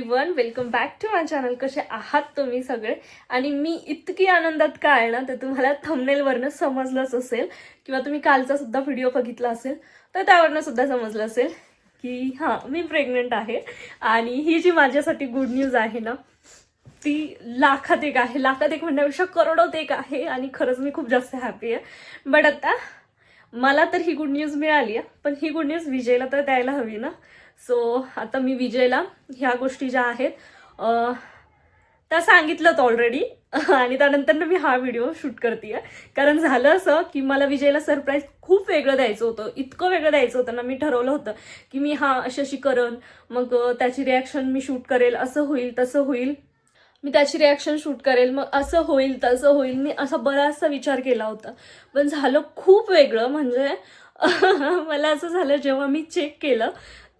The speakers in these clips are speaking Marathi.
Everyone, welcome back to my channel. कसे आहात तुम्ही सगळे? आणि मी इतकी आनंदात का आहे ना, तर तुम्हाला थंबनेलवरनं समजलंच असेल किंवा तुम्ही कालचा सुद्धा व्हिडिओ बघितला असेल तर त्यावरनं सुद्धा समजलं असेल की हां, मी प्रेग्नंट आहे. आणि ही जी माझ्यासाठी गुड न्यूज आहे ना, ती लाखात एक आहे. लाखात एक म्हणण्यापेक्षा करोडोत एक आहे. आणि खरंच मी खूप जास्त हॅपी आहे. बट आता मला तर ही गुड न्यूज मिळाली आहे, पण ही गुड न्यूज विजयला तर द्यायला हवी ना. सो आता मी विजयला ह्या गोष्टी ज्या आहेत त्या सांगितलंच ऑलरेडी. आणि त्यानंतर मी हा व्हिडिओ शूट करते आहे. कारण झालं असं की मला विजयला सरप्राईज खूप वेगळं द्यायचं होतं. इतकं वेगळं द्यायचं होतं ना, मी ठरवलं होतं की मी अशी अशी करेन, मग त्याची रिॲक्शन मी शूट करेल, असं होईल तसं होईल, मी त्याची रिॲक्शन शूट करेल, मग असं होईल तसं होईल. मी असा बराचसा विचार केला होता, पण झालं खूप वेगळं. म्हणजे मला असं झालं, जेव्हा मी चेक केलं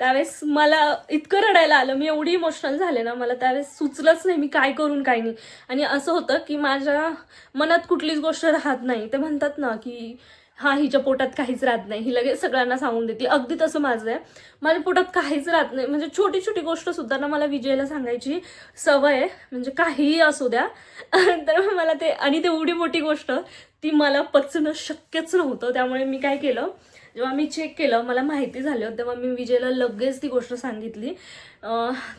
त्यावेळेस मला इतकं रडायला आलं, मी एवढी इमोशनल झाले ना, मला त्यावेळेस सुचलंच नाही मी काय करून काय नाही. आणि असं होतं की माझ्या मनात कुठलीच गोष्ट राहत नाही. ते म्हणतात ना की हां, हिच्या पोटात काहीच राहत नाही, ही लगेच सगळ्यांना सांगून देते. अगदी तसं माझं आहे. माझ्या पोटात काहीच राहत नाही. म्हणजे छोटी छोटी गोष्ट सुद्धा ना मला विजयला सांगायची सवय आहे. म्हणजे काहीही असू द्या. तर मला ते, आणि ते एवढी मोठी गोष्ट ती मला पचणं शक्यच नव्हतं. त्यामुळे मी काय केलं, जेव्हा मी चेक केलं, मला माहिती झालं, तेव्हा मी विजयला लगेच ती गोष्ट सांगितली.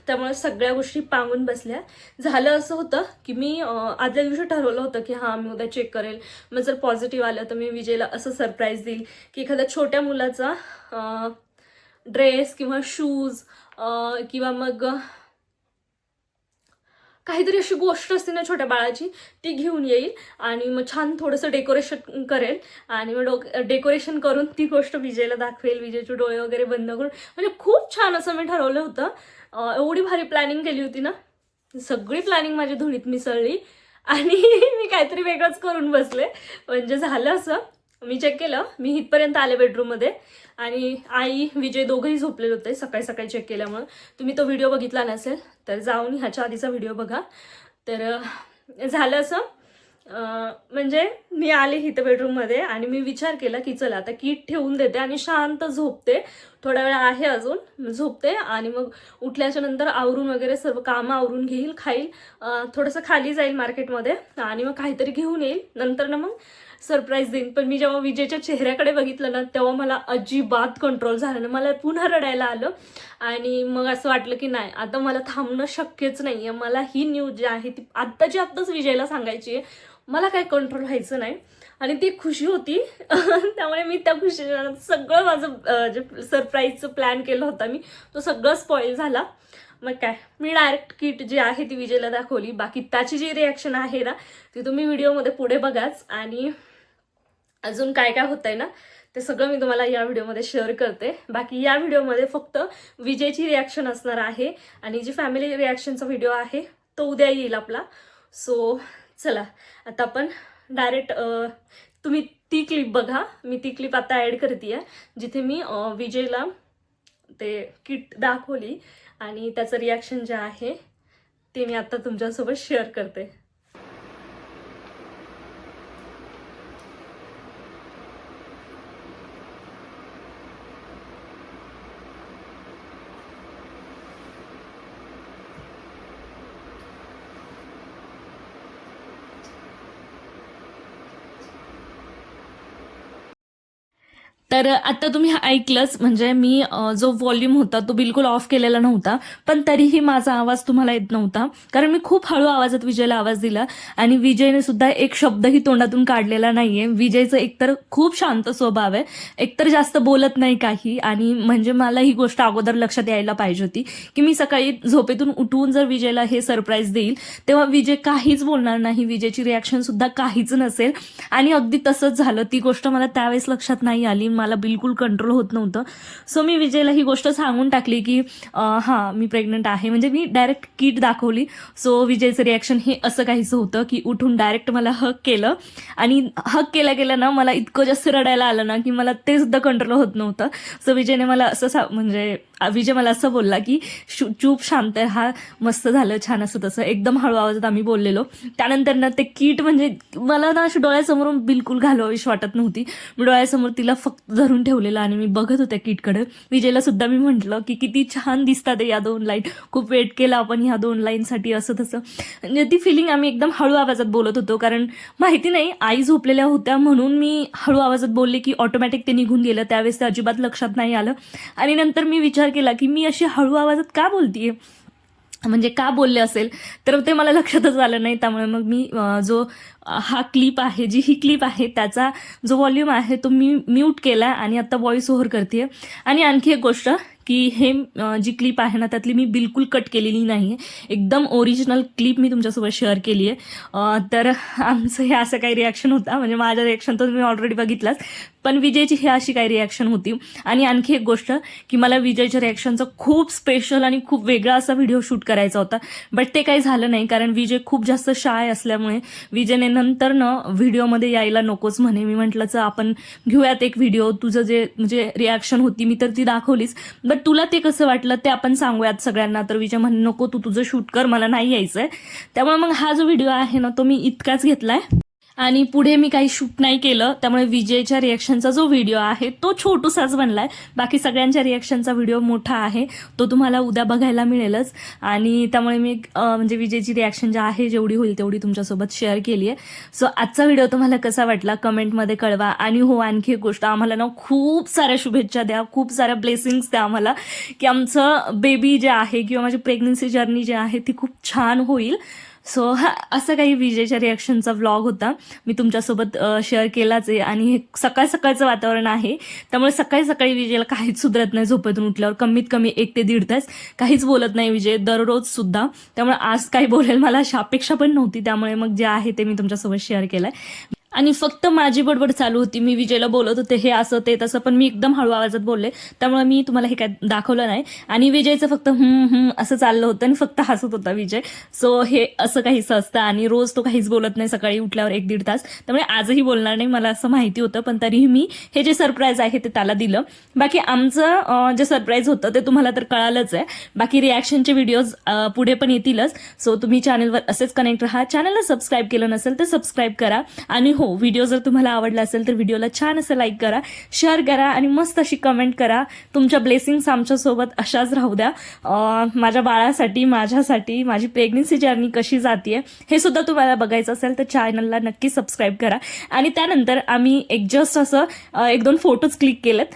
त्यामुळे सगळ्या गोष्टी पांगून बसल्या. झालं असं होतं की मी आदल्या दिवशी ठरवलं होतं की हां, मी उद्या चेक करेल. मग जर पॉझिटिव्ह आलं तर मी विजयला असं सरप्राईज देईल की एखाद्या छोट्या मुलाचा ड्रेस किंवा शूज किंवा मग काहीतरी अशी गोष्ट असते ना छोट्या बाळाची, ती घेऊन येईल. आणि मग छान थोडंसं डेकोरेशन करेल. आणि मग डेकोरेशन करून ती गोष्ट विजयला दाखवेल, विजयचे डोळे वगैरे बंद करून. म्हणजे खूप छान असं मी ठरवलं होतं. एवढी भारी प्लॅनिंग केली होती ना, सगळी प्लॅनिंग माझी धुळीत मिसळली. आणि मी काहीतरी वेगळंच करून बसले. म्हणजे झालं असं, मी चेक केलं, मी इथपर्यंत आले बेडरूममध्ये आणि आई विजय दोघंही झोपलेले होते सकाळी सकाळी चेक केल्यामुळं. तुम्ही तो व्हिडिओ बघितला नसेल तर जाऊन ह्याच्या आधीचा व्हिडिओ बघा. तर झालं असं, म्हणजे मी आले इथं बेडरूममध्ये आणि मी विचार केला की चला आता किट ठेवून देते आणि शांत झोपते. थोडा वेळ आहे अजून, झोपते. आणि मग उठल्याच्या नंतर आवरून वगैरे सर्व कामं आवरून घेईल, खाईल, थोडंसं खाली जाईल मार्केटमध्ये आणि मग काहीतरी घेऊन येईल. नंतर ना मग सरप्राईज देईन. पण मी जेव्हा विजयच्या चेहऱ्याकडे बघितलं ना, तेव्हा मला अजिबात कंट्रोल झालं ना. मला पुन्हा रडायला आलं. आणि मग असं वाटलं की नाही, आता मला थांबणं शक्यच नाही आहे. मला ही न्यूज जी आहे ती आत्ताच विजयला सांगायची आहे. मला काय कंट्रोल व्हायचं नाही. आणि ती खुशी होती. त्यामुळे मी त्या खुशी सगळं माझं जे सरप्राईजचं प्लॅन केलं होता मी, तो सगळं स्पॉईल झाला. मग काय, मी डायरेक्ट किट जी आहे ती विजयला दाखवली. बाकी त्याची जी रिॲक्शन आहे ना, ती तुम्ही व्हिडिओमध्ये पुढे बघाच. आणि अजून काय काय होतंय ना, ते सगळं मी तुम्हाला या व्हिडिओमध्ये शेअर करते. बाकी या व्हिडिओमध्ये फक्त विजयची रिॲक्शन असणार आहे. आणि जी फॅमिली रिॲक्शनचा व्हिडिओ आहे तो उद्या येईल आपला. सो चला, आता आपण डायरेक्ट तुम्ही ती क्लिप बघा. मी ती क्लिप आता ॲड करते आहे, जिथे मी विजयला ते किट दाखवली आणि त्याचं रिॲक्शन जे आहे ते मी आता तुमच्यासोबत शेअर करते. तर आता तुम्ही ऐकलंच. म्हणजे मी जो व्हॉल्यूम होता तो बिलकुल ऑफ केलेला नव्हता, पण तरीही माझा आवाज तुम्हाला येत नव्हता, कारण मी खूप हळू आवाजात विजयला आवाज दिला. आणि विजयने सुद्धा एक शब्दही तोंडातून काढलेला नाहीये. विजयचं एकतर खूप शांत स्वभाव आहे, एकतर जास्त बोलत नाही काही. आणि म्हणजे मला ही गोष्ट अगोदर लक्षात यायला पाहिजे होती की मी सकाळी झोपेतून उठवून जर विजयला हे सरप्राईज देईल तेव्हा विजय काहीच बोलणार नाही, विजयची रिॲक्शन सुद्धा काहीच नसेल. आणि अगदी तसंच झालं. ती गोष्ट मला त्यावेळेस लक्षात नाही आली, मला बिलकुल कंट्रोल होत नव्हतं. सो मी विजयला ही गोष्ट सांगून टाकली की हां, मी प्रेग्नंट आहे. म्हणजे मी डायरेक्ट किट दाखवली. सो विजयचं रिॲक्शन हे असं काहीचं होतं की उठून डायरेक्ट मला हक केलं. आणि हक केलं ना, मला इतकं जास्त रडायला आलं ना की मला ते सुद्धा कंट्रोल होत नव्हतं. सो विजयने मला असं म्हणजे विजय मला असं बोलला की चूप शांत हा, मस्त झालं, छान, असं तसं एकदम हळू आवाजात आम्ही बोललेलो. त्यानंतर ना ते कीट म्हणजे मला ना अशी डोळ्यासमोरून बिलकुल घालवावीशी वाटत नव्हती. मी डोळ्यासमोर तिला फक्त धरून ठेवलेलं आणि मी बघत होते कीटकडे. विजयला सुद्धा मी म्हटलं की किती छान दिसतात या 2 लाईन, खूप वेट केला आपण ह्या 2 लाईनसाठी, असं तसं. म्हणजे ती फिलिंग आम्ही एकदम हळू आवाजात बोलत होतो, कारण माहिती नाही आई झोपलेल्या होत्या म्हणून मी हळू आवाजात बोलले की ऑटोमॅटिक ते निघून गेलं. त्यावेळेस ते अजिबात लक्षात नाही आलं. आणि नंतर मी विचार केला की मी अशी हळू आवाजात का बोलतीये, म्हणजे का बोलले असेल, तर ते मला लक्षातच आलं नाही. त्यामुळे मग मी जो हा क्लिप आहे, जी ही क्लिप आहे, त्याचा जो व्हॉल्यूम आहे तो मी म्यूट केला आणि आता व्हॉइस ओव्हर करते. आणि आणखी एक गोष्ट की हे जी क्लिप आहे ना त्यातली मी बिलकुल कट केलेली नाही आहे, एकदम ओरिजिनल क्लिप मी तुमच्यासोबत शेअर केली आहे. तर आमचं हे असं काही रिॲक्शन होता, म्हणजे माझा रिॲक्शन तर तुम्ही ऑलरेडी बघितलाच, पण विजयची ही अशी काही रिॲक्शन होती. आणि आणखी एक गोष्ट की मला विजयच्या रिॲक्शनचा खूप स्पेशल आणि खूप वेगळा असा व्हिडिओ शूट करायचा होता, बट ते काही झालं नाही, कारण विजय खूप जास्त शाय असल्यामुळे विजयने नंतर व्हिडिओमध्ये यायला नकोच म्हणे. मी म्हटलं चल आपण घेऊयात एक व्हिडिओ, तुझं जे म्हणजे रिॲक्शन होती मी तर ती दाखवलीच, बट तुला ते कसं वाटलं ते आपण सांगूयात सगळ्यांना. तर विजय म्हणे नको, तू तुझं शूट कर, मला नाही यायचंय. त्यामुळे मग हा जो व्हिडिओ आहे ना तो मी इतकाच घेतलाय आणि पुढे मी काही शूट नाही केलं. त्यामुळे विजयच्या रिॲक्शनचा जो व्हिडिओ आहे तो छोटूसाच बनलाय. बाकी सगळ्यांच्या रिॲक्शनचा व्हिडिओ मोठा आहे, तो तुम्हाला उद्या बघायला मिळेलच. आणि त्यामुळे मी म्हणजे विजयची रिॲक्शन जी आहे जेवढी होईल तेवढी तुमच्यासोबत शेअर केली आहे. सो आजचा व्हिडिओ तुम्हाला कसा वाटला कमेंटमध्ये कळवा. आणि हो, आणखी एक गोष्ट, आम्हाला ना खूप साऱ्या शुभेच्छा द्या, खूप साऱ्या ब्लेसिंग्स द्या आम्हाला, की आमचं बेबी जे आहे किंवा माझी प्रेग्नन्सी जर्नी जी आहे ती खूप छान होईल. सो असं काही विजयच्या रिॲक्शनचा व्लॉग होता, मी तुमच्यासोबत शेअर केलाच आहे. आणि हे सकाळ सकाळचं वातावरण आहे, त्यामुळे सकाळी सकाळी विजयला काहीच सुधरत नाही. झोपेतून उठल्यावर कमीत कमी 1 ते 1.5 तास काहीच बोलत नाही विजय, दररोज सुद्धा. त्यामुळे आज काही बोलेल मला अशी अपेक्षा पण नव्हती, त्यामुळे मग जे आहे ते मी तुमच्यासोबत शेअर केलंय. आणि फक्त माझी बडबड चालू होती, मी विजयला बोलत होते हे असं ते तसं, पण मी एकदम हळू आवाजात बोलले, त्यामुळे मी तुम्हाला हे काय दाखवलं नाही. आणि विजयचं फक्त असं चाललं होतं आणि फक्त हसत होता विजय. सो हे असं काहीच असतं आणि रोज तो काहीच बोलत नाही सकाळी उठल्यावर 1-1.5 तास, त्यामुळे आजही बोलणार नाही, मला असं माहिती होतं. पण तरीही मी हे जे सरप्राईज आहे ते त्याला दिलं. बाकी आमचं जे सरप्राईज होतं ते तुम्हाला तर कळालंच आहे. बाकी रिॲक्शनचे व्हिडिओज पुढे पण येतीलच. सो तुम्ही चॅनलवर असेच कनेक्ट राहा. चॅनलला सबस्क्राईब केलं नसेल तर सबस्क्राईब करा. आणि हो, व्हिडिओ जर तुम्हाला आवडला असेल तर व्हिडिओला छान असं लाईक करा, शेअर करा आणि मस्त अशी कमेंट करा. तुमच्या ब्लेसिंग्स आमच्यासोबत अशाच राहू द्या. माझ्या बाळासाठी, माझ्यासाठी, माझी प्रेग्नन्सी जर्नी कशी जातीये हे सुद्धा तुम्हाला बघायचं असेल तर चॅनलला नक्की सबस्क्राईब करा. आणि त्यानंतर आम्ही एक जस्ट असं 1-2 फोटोज क्लिक केलेत,